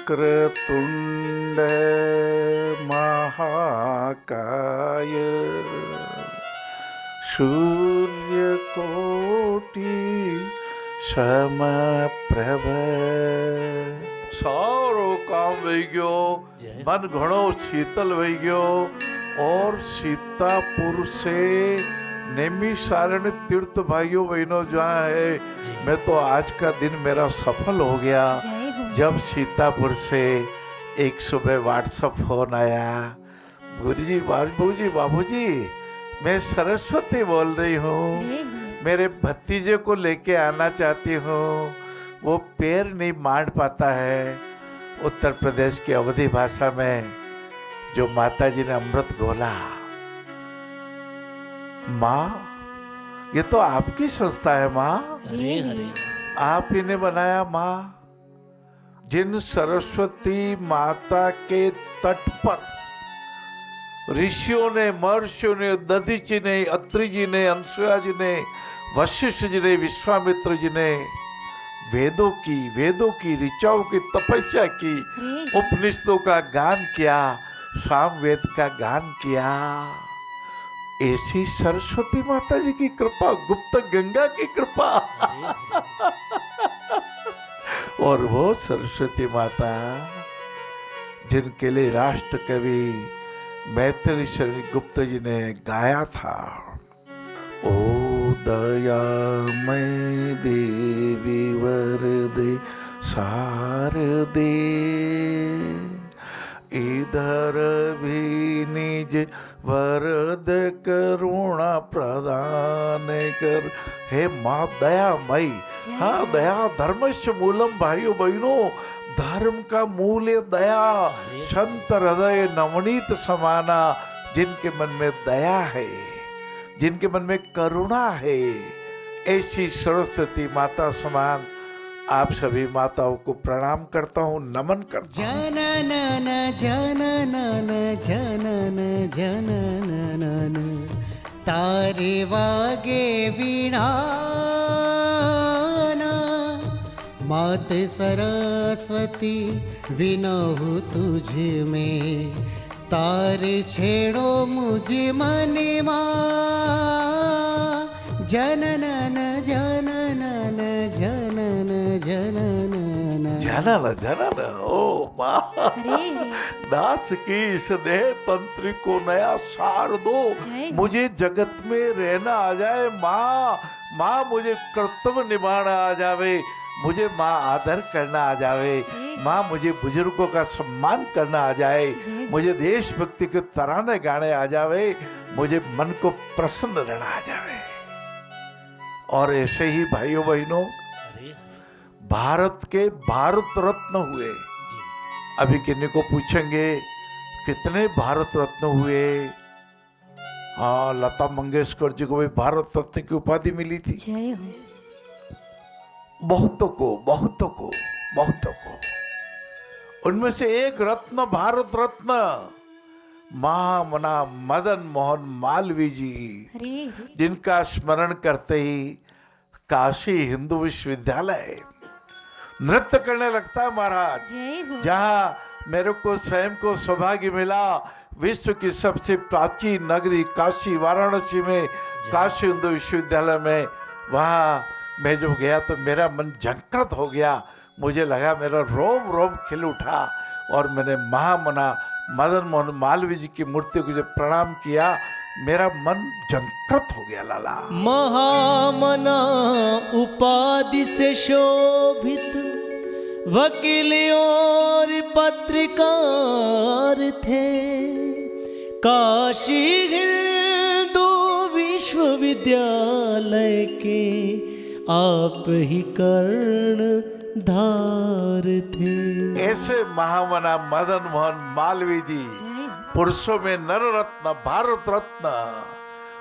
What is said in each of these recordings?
वक्रतुंड महाकाय सूर्यकोटि समप्रभ। सारो काम वही गयो, मन घणो शीतल वही गयो और सीतापुर से नैमिषारण्य तीर्थ भाइयों बहनों जहाँ है, मैं तो आज का दिन मेरा सफल हो गया। जब सीतापुर से एक सुबह व्हाट्सएप फोन आया, गुरुजी बाबूजी मैं सरस्वती बोल रही हूँ, मेरे भतीजे को लेके आना चाहती हूँ, वो पैर नहीं मार पाता है। उत्तर प्रदेश की अवधी भाषा में जो माता जी ने अमृत घोला, माँ ये तो आपकी संस्था है माँ, आप ही ने बनाया माँ। जिन सरस्वती माता के तट पर ऋषियों ने, महर्षियों ने, दधीची ने, अत्रि जी ने, अनसुया जी ने, वशिष्ठ जी ने, विश्वामित्र जी ने वेदों की ऋचाओं की तपस्या की, उपनिषदों का गान किया, सामवेद का गान किया, ऐसी सरस्वती माता जी की कृपा, गुप्त गंगा की कृपा और वो सरस्वती माता जिनके लिए राष्ट्र कवि मैथिली शरण गुप्त जी ने गाया था, ओ दयामय देवी वरदे शारदे, इधर भी निज वरद करुणा प्रदान कर। हे माँ दयामयी, हाँ दया धर्मस्य मूलम, भाइयों बहनों धर्म का मूल है दया। संत हृदय नवनीत समाना, जिनके मन में दया है, जिनके मन में करुणा है, ऐसी सरस्वती माता समान आप सभी माताओं को प्रणाम करता हूँ, नमन करता हूँ। जननन जननन जननन जननन तारे वागे वीणा, मात सरस्वती विनहु तुझ में, तारे छेड़ो मुझ मन मां। जननन जननन जनन जननन जनन ओ माँ, दास की इस देह तंत्री को नया सार दो, मुझे जगत में रहना आ जाए माँ। माँ मुझे कर्तव्य निभाना आ जावे, मुझे माँ आदर करना आ जावे, माँ मुझे बुजुर्गों का सम्मान करना आ जाए, मुझे देशभक्ति के तराने गाने आ जावे, मुझे मन को प्रसन्न रहना आ जावे। और ऐसे ही भाइयों बहनों भारत के भारत रत्न हुए। अभी किन्हीं को पूछेंगे कितने भारत रत्न हुए? हाँ, लता मंगेशकर जी को भी भारत रत्न की उपाधि मिली थी। बहुतों को उनमें से एक रत्न, भारत रत्न महामना मदन मोहन मालवीय जी, जिनका स्मरण करते ही काशी हिंदू विश्वविद्यालय नृत्य करने लगता है महाराज। जहाँ मेरे को स्वयं को सौभाग्य मिला विश्व की सबसे प्राचीन नगरी काशी वाराणसी में, काशी हिंदू विश्वविद्यालय में, वहाँ मैं जब गया तो मेरा मन झंकृत हो गया। मुझे लगा मेरा रोम रोम खिल उठा और मैंने महामना मदन मोहन मालवीय जी की मूर्ति को जब प्रणाम किया, मेरा मन झंकृत हो गया लाला। महामना उपाधि से शोभित वकील और पत्रकार थे, काशी हिंदू विश्वविद्यालय के आप ही कर्णधार थे। ऐसे महामना मदन मोहन मालवीय जी पुरुषों में नर रत्न, भारत रत्न,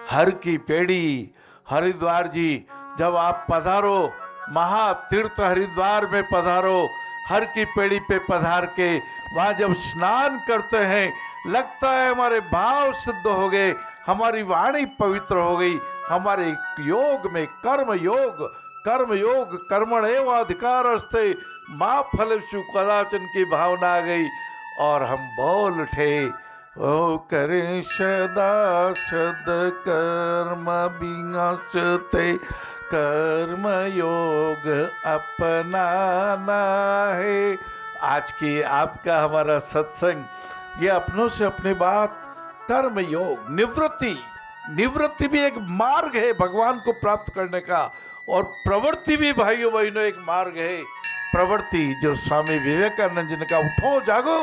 हर की पेड़ी हरिद्वार जी, जब आप पधारो महातीर्थ हरिद्वार में पधारो, हर की पेड़ी पे पधार के वहां जब स्नान करते हैं, लगता है हमारे भाव सिद्ध हो गए, हमारी वाणी पवित्र हो गई, हमारे योग में कर्म योग कर्म योग कर्मण एवं अधिकारस्ते माँ फलेषु कदाचन की भावना आ गई और हम बोल उठे, ओ करें सदा सद कर्म विनाशते कर्म योग अपनाना है। आज की आपका हमारा सत्संग ये अपनों से अपनी बात, कर्म योग निवृत्ति भी एक मार्ग है भगवान को प्राप्त करने का, और प्रवृत्ति भी भाइयों बहनों एक मार्ग है। प्रवृत्ति जो स्वामी विवेकानंद जी ने कहा, उठो जागो,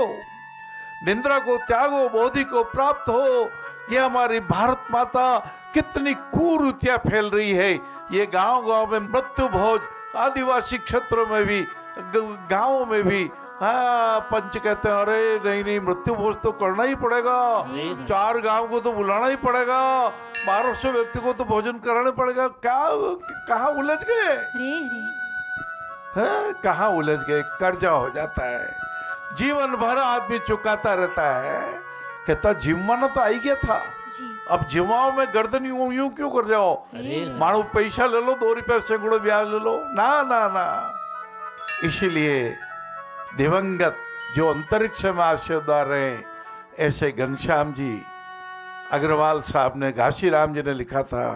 निंद्रा को त्यागो, बोधि को प्राप्त हो। ये हमारी भारत माता कितनी कुरीतियां फैल रही है। ये गांव-गांव में मृत्यु भोज, आदिवासी क्षेत्रों में भी, गांवों में भी, हाँ, पंच कहते हैं अरे नहीं मृत्यु भोज तो करना ही पड़ेगा, 4 गांव को तो बुलाना ही पड़ेगा, 1200 व्यक्ति को तो भोजन कराना पड़ेगा। क्या कहाँ उलझ गए, कहाँ उलझ गए। कर्जा हो जाता है, जीवन भर आदमी चुकाता रहता है। कहता जिम्मा तो आई गया था, अब जिम्माओं में गर्दन यूं क्यों कर जाओ। मानो पैसा ले लो, 2 रुपये सैकड़ों ब्याज ले लो, ना ना ना। इसीलिए दिवंगत जो अंतरिक्ष में आशीर्वाद रहे, ऐसे घनश्याम जी अग्रवाल साहब ने, घासीराम जी ने लिखा था,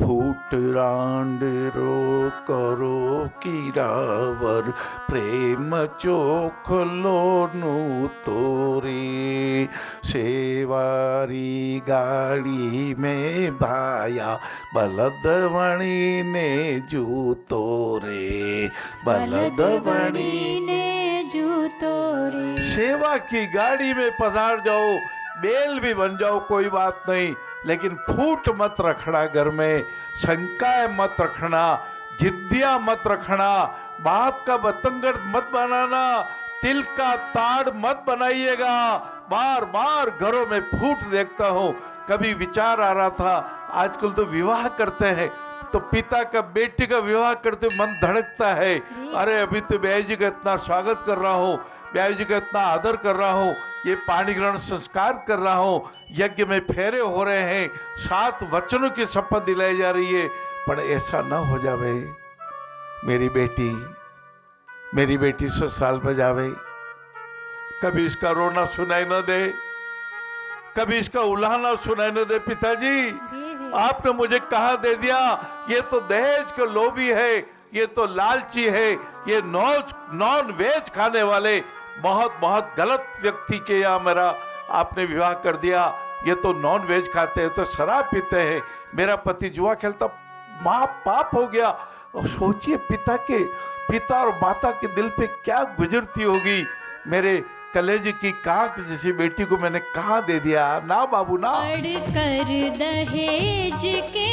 फूट रांडेरो करो कीरावर प्रेम चोख लोनु तोरे सेवारी गाड़ी में भाया बलदवणी ने जूतो रे, बलदवणी ने जूतो रे। सेवा की गाड़ी में पधार जाओ, बेल भी बन जाओ, कोई बात नहीं, लेकिन फूट मत रखना घर में, शंकाएं मत रखना, जिद्दियां मत रखना, बात का बतंगड़ मत बनाना, तिल का ताड़ मत बनाइएगा। बार बार घरों में फूट देखता हूँ। कभी विचार आ रहा था, आजकल तो विवाह करते हैं तो पिता का बेटी का विवाह करते मन धड़कता है, अरे अभी तो ब्याह जी का इतना स्वागत कर रहा हूँ, ब्याह जी का इतना आदर कर रहा हूँ, ये पानी ग्रहण संस्कार कर रहा हूँ, यज्ञ में फेरे हो रहे हैं, 7 वचनों की शपथ दिलाई जा रही है। पर ऐसा न हो जावे, मेरी बेटी ससुराल में जावे, कभी इसका रोना सुनाई न दे, कभी इसका उल्लाना सुनाई न दे। पिताजी आपने मुझे कहा दे दिया, ये तो दहेज के लोभी है, ये तो लालची है, ये नॉन वेज खाने वाले बहुत बहुत गलत व्यक्ति के यहाँ मेरा आपने विवाह कर दिया, ये तो नॉन वेज खाते हैं, तो शराब पीते हैं, मेरा पति जुआ खेलता, माँ पाप हो गया। और सोचिए पिता और माता के दिल पे क्या गुजरती होगी। मेरे कलेजे की कांक जैसी बेटी को मैंने कहाँ दे दिया, ना बाबू ना। कर दहेज के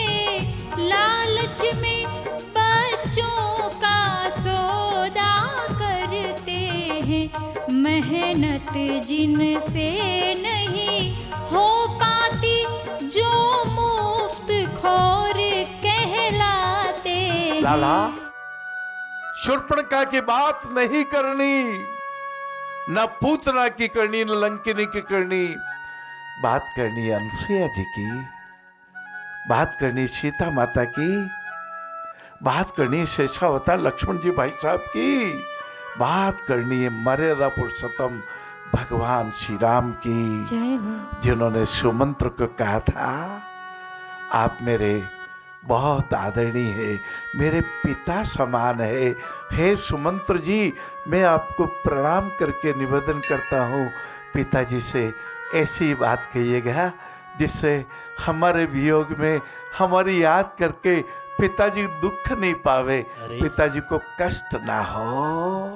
लालच में बच्चों का सौदा करते हैं, मेहनत जिनसे नहीं हो पाती जो मुफ्त खोर कहलाते हैं। लाला शूर्पणखा की बात नहीं करनी, न पूतना की करनी, न लंकिनी की करनी, बात करनी अनसुईया जी की, बात करनी सीता माता की, बात करनी शेषावतार लक्ष्मण जी भाई साहब की, बात करनी है मर्यादा पुरुषोत्तम भगवान श्री राम की, जिन्होंने सुमंत्र को कहा था, आप मेरे बहुत आदरणीय है, मेरे पिता समान है। हे सुमंत्र जी, मैं आपको प्रणाम करके निवेदन करता हूँ, पिताजी से ऐसी बात कहिएगा जिससे हमारे वियोग में हमारी याद करके पिताजी दुख नहीं पावे, पिताजी को कष्ट ना हो।